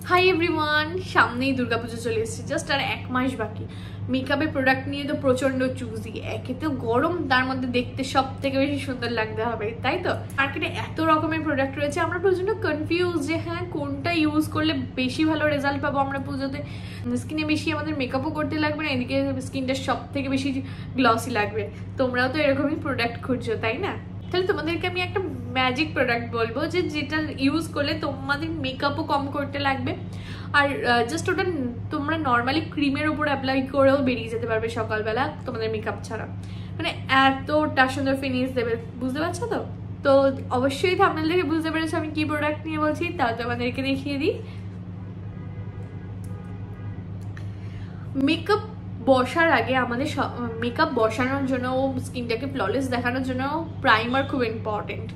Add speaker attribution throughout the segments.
Speaker 1: Hi everyone, সামনেই দুর্গাপুজো চলে এসেছে, জাস্ট আর এক মাস বাকি। মেকআপের প্রোডাক্ট নিয়ে তো প্রচন্ড চুজি, একে তো গরম, তার মধ্যে দেখতে সব থেকে বেশি সুন্দর লাগতে হবে, তাই তো। মার্কেটে এত রকমের প্রোডাক্ট রয়েছে, আমরা প্রচন্ড কনফিউজ যে হ্যাঁ কোনটা ইউজ করলে বেশি ভালো রেজাল্ট পাবো আমরা পুজোতে। স্কিনে বেশি আমাদের মেকআপও করতে লাগবে না, এদিকে স্কিনটা সব থেকে বেশি গ্লসি লাগবে। তোমরাও তো এরকমই প্রোডাক্ট খুঁজছো, তাই না? তাহলে তোমাদেরকে আমি একটা ম্যাজিক প্রোডাক্ট বলবো যে যেটা ইউজ করলে তোমাদের মেকআপও কম করতে লাগবে, আর জাস্ট ওটা তোমরা নর্মালি ক্রিমের উপর অ্যাপ্লাই করেও বেরিয়ে যেতে পারবে সকালবেলা তোমাদের মেকআপ ছাড়া। মানে এতটা সুন্দর ফিনিশ দেবে, বুঝতে পারছো তো? তো অবশ্যই থাম্বনেল দেখে বুঝতে পেরেছো আমি কি প্রোডাক্ট নিয়ে বলছি, তাও তোমাদেরকে দেখিয়ে দিই। মেকআপ বসার আগে আমাদের মেকআপ বসানোর জন্য ও স্কিনটাকে ফ্ললেস দেখানোর জন্য প্রাইমার খুব ইম্পর্টেন্ট।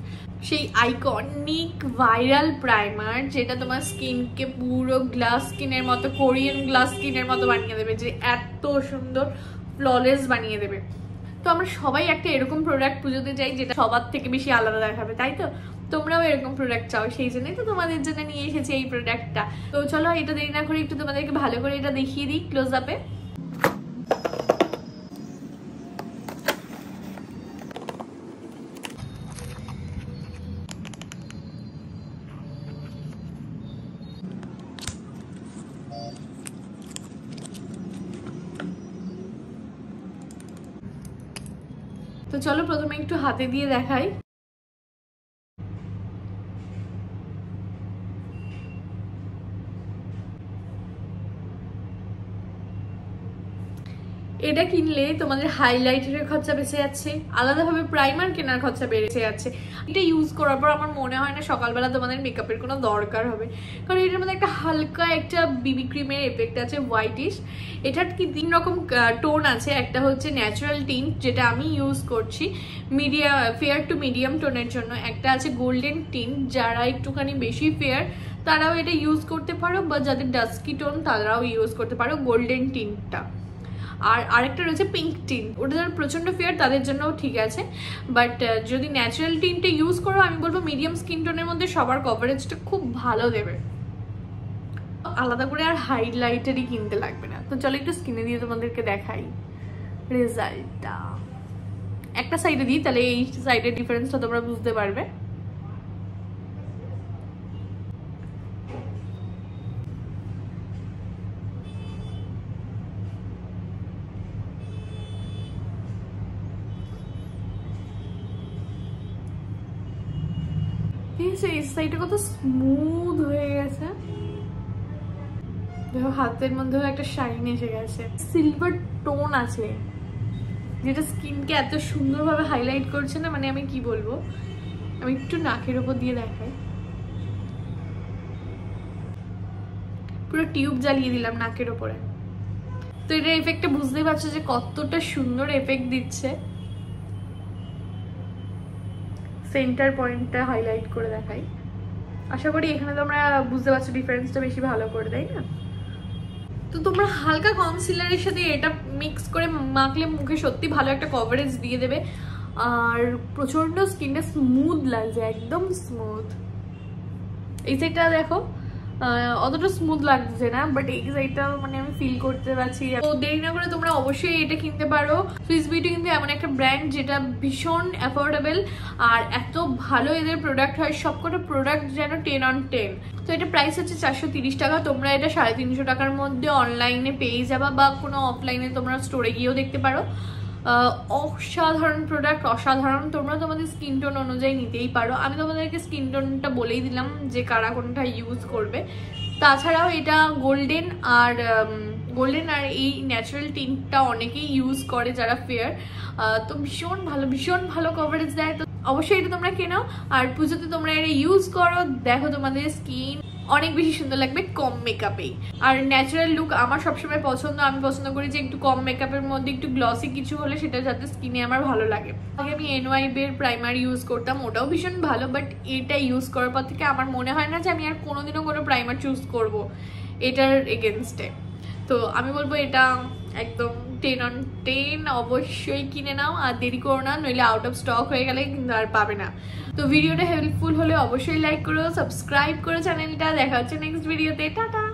Speaker 1: সেই আইকনিক ভাইরাল প্রাইমার যেটা তোমার স্কিনকে পুরো গ্লাস স্কিনের মতো, কোরিয়ান গ্লাস স্কিনের মতো বানিয়ে দেবে, যে এত সুন্দর ফ্ললেস বানিয়ে দেবে। তো আমরা সবাই একটা এরকম প্রোডাক্ট পুজোতে চাই যেটা সবার থেকে বেশি আলাদা দেখাবে, তাই তো? তোমরাও এরকম প্রোডাক্ট চাও, সেই জন্যই তো তোমাদের জন্য নিয়ে এসেছি এই প্রোডাক্টটা। তো চলো এটা দেরি না করে একটু তোমাদেরকে ভালো করে এটা দেখিয়ে দিই ক্লোজ আপে। তো চলো প্রথমে একটু হাতে দিয়ে দেখাই। এটা কিনলে তোমাদের হাইলাইটারের খরচা বেঁচে যাচ্ছে, আলাদাভাবে প্রাইমার কেনার খরচা বেড়ে যাচ্ছে। এটা ইউজ করার পর আমার মনে হয় না সকালবেলা তোমাদের মেকআপের কোনো দরকার হবে, কারণ এটার মধ্যে একটা হালকা একটা বিবি ক্রিমের এফেক্ট আছে, হোয়াইটিশ। এটার কি 3 রকম টোন আছে। একটা হচ্ছে ন্যাচারাল টিন্ট, যেটা আমি ইউজ করছি মিডিয়াম ফেয়ার টু মিডিয়াম টোনের জন্য। একটা আছে গোল্ডেন টিন্ট, যারা একটুখানি বেশি ফেয়ার তারাও এটা ইউজ করতে পারো, বা যাদের ডাস্কি টোন তারাও ইউজ করতে পারো গোল্ডেন টিন্টটা। আর আরেকটা রয়েছে পিঙ্ক টিন্ট, ওটা যারা প্রচন্ড ফেয়ার তাদের জন্যও ঠিক আছে, বাট যদি ন্যাচারাল টিন্টটা ইউজ করো আমি বলবো মিডিয়াম স্কিন টোনের মধ্যে সবার কভারেজটা খুব ভালো দেবে, আলাদা করে আর হাইলাইটারই কিনতে লাগবে না। তো চলো একটু স্কিনে দিয়ে তোমাদেরকে দেখাই রেজাল্টটা। একটা সাইডে দিই, তাহলে এই সাইডের ডিফারেন্সটা তোমরা বুঝতে পারবে। এই সাইডটা কত স্মুথ হয়ে গেছে, দেখো হাতের মধ্যেও একটা শাইন এসে গেছে, সিলভার টোন আছে যেটা স্কিনকে এত সুন্দরভাবে হাইলাইট করছে না, মানে আমি কি বলবো। আমি একটু নাকের ওপর দিয়ে দেখাই, পুরো টিউব জ্বালিয়ে দিলাম নাকের ওপরে। তো এটার এফেক্টটা বুঝতেই পারছো যে কতটা সুন্দর এফেক্ট দিচ্ছে। সেন্টার পয়েন্টটা হাইলাইট করে দেখাই, আশা করি এখানে তোমরা বুঝতে পারছো ডিফারেন্সটা বেশি ভালো করে, তাই না? তো তোমরা হালকা কনসিলারের সাথে এটা মিক্স করে মাখলে মুখে সত্যি ভালো একটা কভারেজ দিয়ে দেবে, আর প্রচন্ড স্কিনটা স্মুথ লাগছে, একদম স্মুথ। এই সাইডটা দেখো অতটা স্মুথ লাগছে না, বাট এই সাইডটা মানে আমি ফিল করতে পারছি। তো দেরি না করে তোমরা অবশ্যই এটা কিনতে পারো। সুইস বিউটি কিন্তু এমন একটা ব্র্যান্ড যেটা ভীষণ অ্যাফোর্ডেবল, আর এত ভালো এদের প্রোডাক্ট হয়, সবকটা প্রোডাক্ট যেন 10 on 10। তো এটা প্রাইস হচ্ছে 430 টাকা। তোমরা এটা 350 টাকার মধ্যে অনলাইনে পেয়ে যাবা, বা কোনো অফলাইনে তোমরা স্টোরে গিয়েও দেখতে পারো। অসাধারণ প্রোডাক্ট, অসাধারণ। তোমরা তোমাদের স্কিন টোন অনুযায়ী নিতেই পারো। আমি তোমাদেরকে স্কিন টোনটা বলেই দিলাম যে কারা কোনটা ইউজ করবে। তাছাড়াও এটা গোল্ডেন আর এই ন্যাচারাল টিন্টটা অনেকেই ইউজ করে যারা ফেয়ার। তো ভীষণ ভালো কভারেজ দেয়। তো অবশ্যই এটা তোমরা কেনো, আর পুজোতে তোমরা এটা ইউজ করো, দেখো তোমাদের স্কিন অনেক বেশি সুন্দর লাগবে কম মেকআপেই। আর ন্যাচারাল লুক আমার সবসময় পছন্দ, আমি পছন্দ করি যে একটু কম মেকআপের মধ্যে একটু গ্লসি কিছু হলে সেটা যাতে স্কিনে আমার ভালো লাগে। আগে আমি NYB এর প্রাইমার ইউজ করতাম, ওটাও ভীষণ ভালো, বাট এটা ইউজ করার পর থেকে আমার মনে হয় না যে আমি আর কোনোদিনও কোনো প্রাইমার চুজ করব এটার এগেনস্টে। তো আমি বলবো এটা একদম 10/10 অবশ্যই কিনে নাও, আর দেরি করো না, নইলে আউট অফ স্টক হয়ে গেলে কিন্তু আর পাবে না। তো ভিডিওটা হেল্পফুল হলে অবশ্যই লাইক করো, সাবস্ক্রাইব করো চ্যানেলটা। দেখা হচ্ছে নেক্সট ভিডিওতে, টাটা।